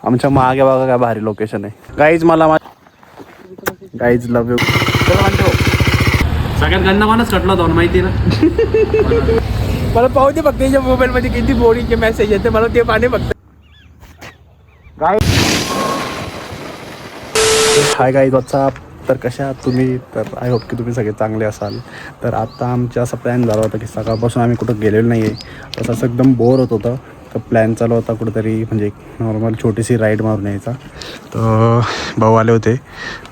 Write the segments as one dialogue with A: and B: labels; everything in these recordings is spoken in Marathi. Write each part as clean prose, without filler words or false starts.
A: आमच्या मागे बघा काय भारी लोकेशन आहे गाईज. मला गाईज लव यू.
B: सगळ्यात गंदा माणूस कटला होता माहिती ना.
C: मला पाहू दे फक्त त्याच्या मोबाईल मध्ये किती बोरिंगचे मेसेज येते मला ते पाणी फक्त.
A: Hi guys WhatsApp. तर कशा आहात तुम्ही? तर आय होप की तुम्ही सगळे चांगले असाल. तर आता आमचा असा प्लॅन झाला होता की सकाळपासून आम्ही कुठं गेलेलो नाही आहे. तसं एकदम बोर होत होतं. तर प्लॅन चालू होता कुठंतरी म्हणजे एक नॉर्मल छोटीशी राईड मारून यायचा. तर भाऊ आले होते.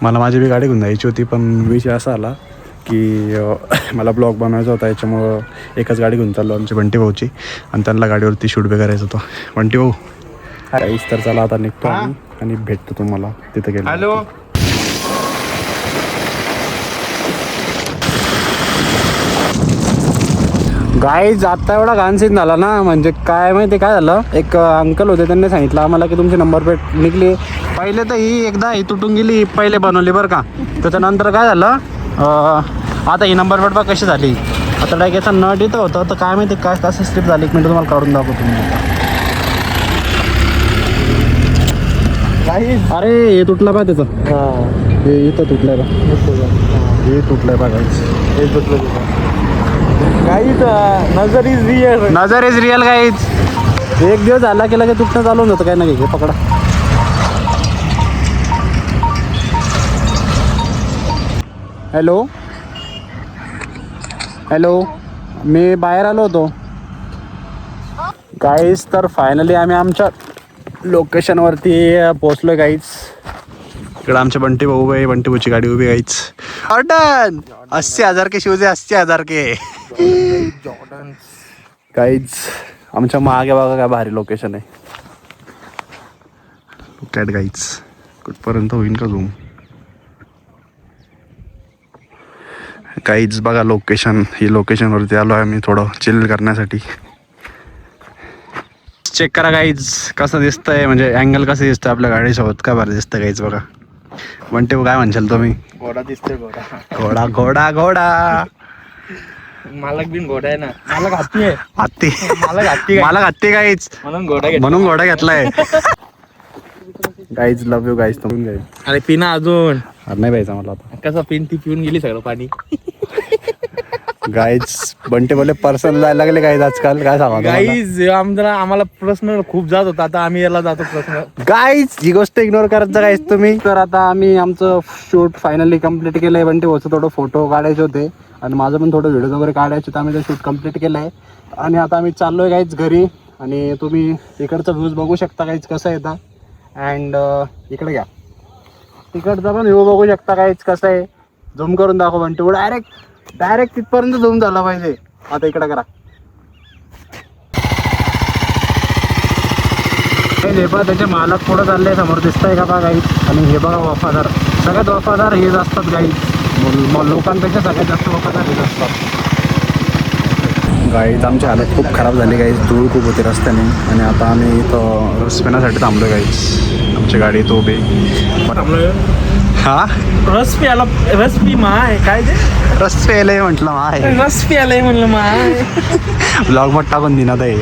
A: मला माझी बी गाडी घेऊन जायची होती पण विषय असा आला की मला ब्लॉग बनवायचा होता. याच्यामुळं एकच गाडी घेऊन चाललो आमची बंटी भाऊची आणि त्यांना गाडीवरती शूट बी करायचं होतं. बंटी भाऊ काहीच तर चला आता निघतो आम्ही आणि भेटतो तुम्हाला तिथं गेलो.
C: हॅलो
A: गाईज आता एवढा घाण सीन झाला ना म्हणजे काय माहिती काय झालं. एक अंकल होते त्यांनी सांगितलं आम्हाला की तुमची नंबर प्लेट निघली. पहिले तर ही एकदा ही तुटून गेली. ही पहिले बनवली बरं का. त्याच्यानंतर काय झालं आता ही नंबर प्लेट बघ कशी झाली. आता डायरेक्ट याचा नट इथं होतं तर काय माहिती काय कसं स्लिप झाली. एक मिनिट तुम्हाला काढून दाखवतो तुम्ही. अरे हे तुटलं बा त्याचं. हे इथं तुटलंय बा. हे तुटलंय बा गाईज. हे तुटलं
C: काहीच नजर इज रिअल.
A: नजर इज रिअल गाईज. एक दिवस झाला की लगेच तुटणं चालून जातं काय ना काही. पकडा हॅलो हॅलो मी बाहेर आलो होतो गाईज. तर फायनली आम्ही आमच्या लोकेशनवरती पोचलो गाईज. इकडं आमचे बंटी भाऊ आहे. बंटी भाऊची गाडी उभी गाईज. जॉर्डन 80,000 के शूज आहे. 80,000 के गाईज. आमच्या मागे बघा काय भारी लोकेशन आहे. कॅट गाईज कुठपर्यंत होईन का झूम. गाईज बघा लोकेशन. ही लोकेशनवरती आलो आहे आम्ही थोडं चिल करण्यासाठी. चेक करा गाईज कसं दिसतंय म्हणजे अँगल कसं दिसतं आपल्या गाडीसोबत. काय बरं दिसतं गाईज बघा. म्हणते काय म्हणशाल तुम्ही.
C: घोडा दिसतोय घोडा.
A: घोडा घोडा घोडा.
C: मालक बिन घोडा आहे ना. मालक हत्ती आहे.
A: हत्ती.
C: मालक हत्ती
A: मला हत्ती गाईज
C: म्हणून घोडा
A: म्हणून घोडा घेतलाय. Guys love you guys. तुम्ही गाईज.
C: अरे पिना अजून
A: नाही पाहिजे मला आता.
C: कसं पिन ती पिऊन गेली सगळं पाणी.
A: गाईज बंटे बोले पर्सन जायला लागले गाईज आजकाल. काय सांगा
C: गाईज आम्हाला प्रश्न खूप जात होता. आता आम्ही याला जातो प्रश्न.
A: गाईज ही गोष्ट इग्नोर करत जा गाईज तुम्ही. तर आता आम्ही आमचं शूट फायनली कम्प्लीट केलंय. बंटे भाऊचं थोडं फोटो काढायचे होते आणि माझं पण थोडं व्हिडिओ वगैरे काढायचे तर आम्ही ते शूट कम्प्लीट केलं आहे. आणि आता आम्ही चाललो आहे गाईज घरी. आणि तुम्ही इकडचा व्ह्यूज बघू शकता गाईज कसं येतं. अँड इकडे घ्या. तिकडचा पण व्ह्यू बघू शकता गाईज कसं आहे. झूम करून दाखव बंटे. डायरेक्ट तिथपर्यंत झूम झाला पाहिजे. आता इकडे करा. हे बघा त्याचे मालक पुढं चालले समोर दिसतंय का बघा गाईज. आणि हे बघा वफादार. सगळ्यात वफादार हेच असतात गाईज. लोकांपेक्षा सगळ्यात जास्त वफादार हेच असतात गाईज. आमची हालत खूप खराब झाली गाईज. धूळ खूप होती रस्त्याने. आणि आता आम्ही इथं रस पिण्यासाठी थांबलो गाईज. आमची गाडी इथं उभी. हा
C: रस प्याला. रस पी माय काय ते
A: रस प्यायलाय म्हटलं माय.
C: रस प्यालाय म्हणलं माय.
A: ब्लॉग मध्ये टाकून दिना ते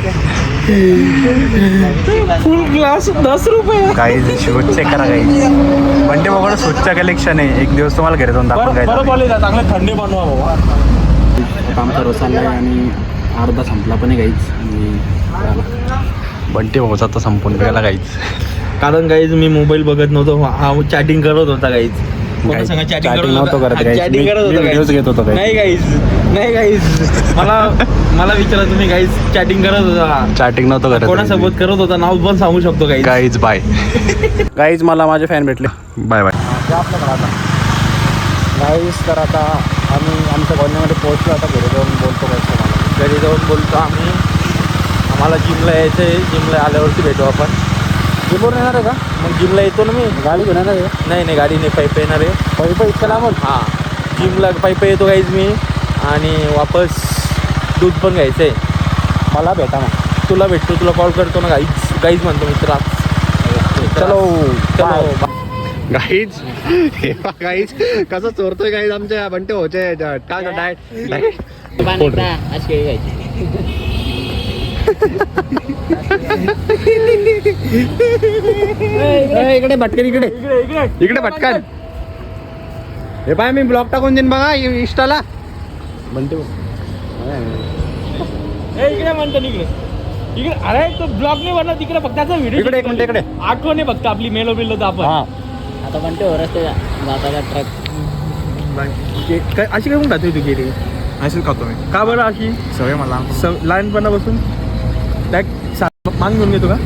C: फुल ग्लास 10 रुपये.
A: गाईज शूट चेक करा गाईज. बंटे बघा शूटचं कलेक्शन आहे. एक दिवस तुम्हाला घरी जाऊन दाखवून काय
C: चांगले थंडी बनवा बाबा.
A: आमचा रस आलाय आणि अर्धा संपला पण आहे गाईज. आणि बंटे भाऊचा आता संपून गेला गाईज.
C: कारण गाईज मी मोबाईल बघत नव्हतो. हा चॅटिंग करत होता गाईज.
A: चॅटिंग नव्हतो करत
C: चॅटिंग करत होता
A: व्हिडिओज घेत होतो.
C: नाही गाईज मला विचारा तुम्ही गाईज चॅटिंग करत होता.
A: चॅटिंग नव्हतं करत.
C: कोणासोबत करत होता नाव पण सांगू शकतो गाईज.
A: Guys bye. गाईज मला माझे फॅन भेटले. Bye bye. गाईज तर आता आम्ही आमच्या कॉलनीमध्ये पोहोचलो. आता घरी जाऊन बोलतो गाईज.
C: घरी जाऊन बोलतो आम्ही. आम्हाला जिमला यायचं आहे. जिमला आल्यावरती भेटू आपण.
A: जिमवर येणार आहे का?
C: मग जिमला येतो ना मी.
A: गाडी घेणार आहे?
C: नाही गाडी नाही पाईप येणार आहे.
A: पाईप इतकं लांबून?
C: हां जिमला पाईप येतो गाईज मी. आणि वापस दूध पण घ्यायचं आहे.
A: मला भेटा मग.
C: तुला भेटतो. तुला कॉल करतो ना गाईज म्हणतो मित्रा.
A: चलो गाईज. गाईज कसं चोरतोय गाईज आमच्या बंटे होचे काय डायट. इकडे भटकन इकडे इकडे भटकन. हे पाय मी ब्लॉग टाकून देईन बघा इंस्टाला. म्हणते
C: इकडे म्हणतो इकडे इकडे. अरे तो ब्लॉग नाही बनला तिकडे फक्त त्याचा व्हिडिओ.
A: इकडे एक मिनिट इकडे.
C: आठवण आहे फक्त आपली मेलो बिलो तर आपण.
A: हा
D: आता पण ते रस्ते जाताना ट्रक
C: अशी काय म्हणून राहते तू गेली.
E: असेच खातो मी.
C: का बरं अशी
E: सवय मला.
C: लहानपणापासून त्या मान घेऊन घेतो का.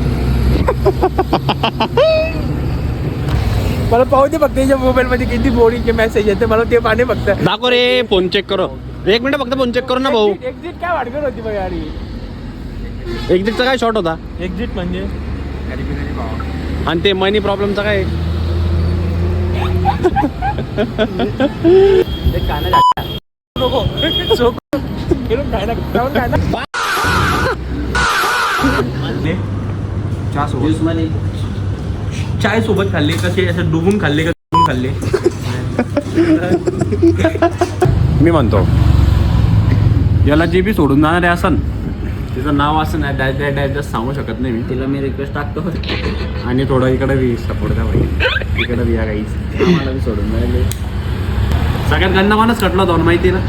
C: मला पाहू दे फक्त याच्या मोबाईल मध्ये किती बोरिंगचे मेसेज येते मला ते पाणी फक्त.
A: दाखव रे फोन चेक करो. एक मिनिट फक्त फोन चेक करो ना भाऊ.
C: एक्झिट काय वाटकर होती बघ यार.
A: एक्झिटचा काय शॉट होता
C: एक्झिट म्हणजे
A: आणि ते मनी प्रॉब्लेमचा काय.
C: नको फिरून खायला जाऊन खायला.
E: चहा सोबत.
D: ज्यूस मध्ये
C: चाय सोबत खाल्ले कसे असं डुबून खाल्ले का डुबून खाल्ले.
A: मी म्हणतो याला जे बी सोडून जाणार आहे असन तिचं नाव असं नाही डायरेक्ट सांगू शकत नाही मी.
D: तिला मी रिक्वेस्ट टाकतो
A: आणि थोडं इकडे बी सपोर्ट द्या भाई. इकडे बी या काहीच
D: आम्हाला बी सोडून मिळाले.
B: सगळ्यात गंदा माणूस कटला होता माहिती ना.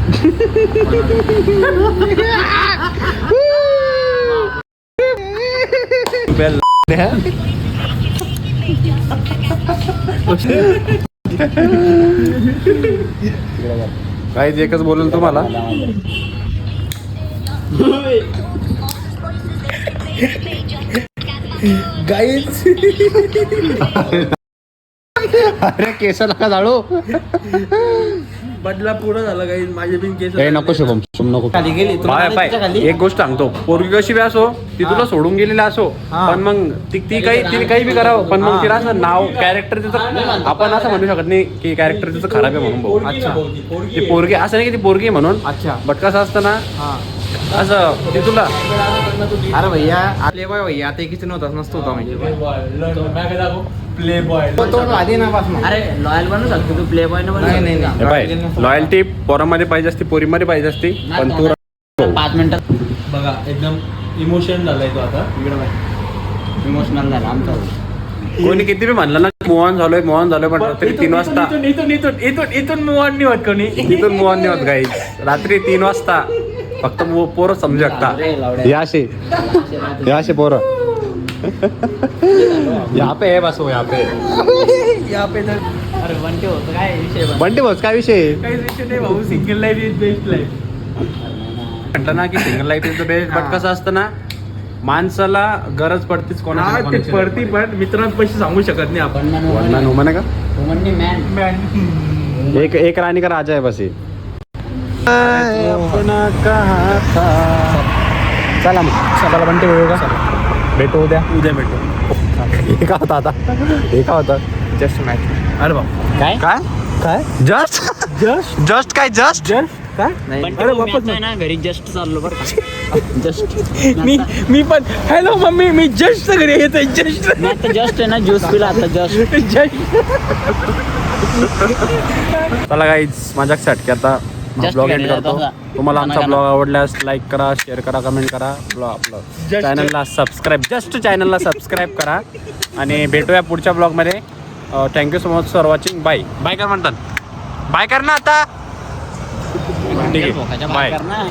A: काहीच एकच बोलेल तुम्हाला.
C: गाईच
A: अरे केस नका जाळू.
C: बदला पुरा झाला गाईज. माझे बिन केस
A: ए नको शुभम शुभम नको.
D: खाली गेली तुला
A: पाय
D: माहिती
A: पाय
D: खाली?
A: एक गोष्ट सांगतो पोरगी कशी बी असो ती तुला सोडून गेलेला असो पण मग ती काही तिने काही बी करावं पण मग तिला असं नाव कॅरेक्टर तिचं आपण असं म्हणू शकत नाही की कॅरेक्टर तिचं खराब आहे म्हणून भाऊ. ती पोरगी असं नाही की ती पोरगी आहे म्हणून.
C: अच्छा.
A: बट कसं असतं ना असं ती तुला
E: अरे भैया प्ले बॉय भैया आता एकीच नव्हताच नसतो होता मी.
C: प्ले बॉय
E: तो आधी ना पासून.
D: अरे लॉयल बनू शकतो तू प्ले बॉय
E: नाही नाही
A: हे पाय लॉयल्टी पोरामध्ये पाहिजे असती पोरीमध्ये पाहिजे असती पण तू
D: 5 मिनिटात
C: बघा एकदम इमोशन झालाय तो आता.
D: इमोशनल झाला आमचा.
A: कोणी किती बी म्हणलं ना मोहन झालोय पण रात्री 3 वाजता
C: इथून मूव ऑन नाही होत कोणी.
A: इथून मोहन नाही होत गाईज. रात्री 3 वाजता फक्त पोरं समजू शकता. या असे पोरं यहाँ पे है बस वो यहाँ पे
D: अरे बंटे होतं काय विषय बन.
A: बंटी भाऊ काय विषय
C: काहीच विषय नाही भाऊ. Single life is best life.
A: म्हटलं ना की single life is the best but कसं असतं ना माणसाला गरज पडतेच
C: ते
A: कोणाची
C: पडती पण मित्रांपाशी सांगू शकत नाही आपण.
A: वरना नुमान का
D: वुमननी मॅन.
A: एक राणी का राजा है बस ये. अपना कहा था. चला मग चला बंटी भाऊ का भेटू उद्या
C: भेटू.
A: हे का होता आता हे का होता
E: जस्ट मॅच.
C: अरे बाप
D: काय
A: काय
C: काय
A: जस्ट
C: जस्ट
A: जस्ट काय जस्ट
C: जस्ट काय.
D: बंटे
C: अरे
D: भाऊ, मी
C: वापस
D: आता आहे ना घरी जस्ट चाललो बरं का. जस्ट
C: मी पण हॅलो मम्मी मी जस्ट घरी येतोय. जस्ट
D: मी आता जस्ट आहे ना ज्यूस पिला आता जस्ट.
C: जस्ट
A: चला गाईज माझ्यासाठी आता
D: Just
A: ब्लॉग एंड
D: घरी
A: करतो.
D: जातो.
A: तुम्हाला आमचा
D: गाणं
A: ब्लॉग आवडल्यास लाईक करा शेअर करा कमेंट करा आपलं
C: Just-
A: चॅनलला सबस्क्राईब चॅनलला सबस्क्राईब करा आणि भेटूया पुढच्या ब्लॉगमध्ये. Thank you so much for watching. Bye bye कर म्हणतात बाय कर ना आता. ठीक आहे
D: भोकाच्या
A: बाय.
D: बाहेर ना.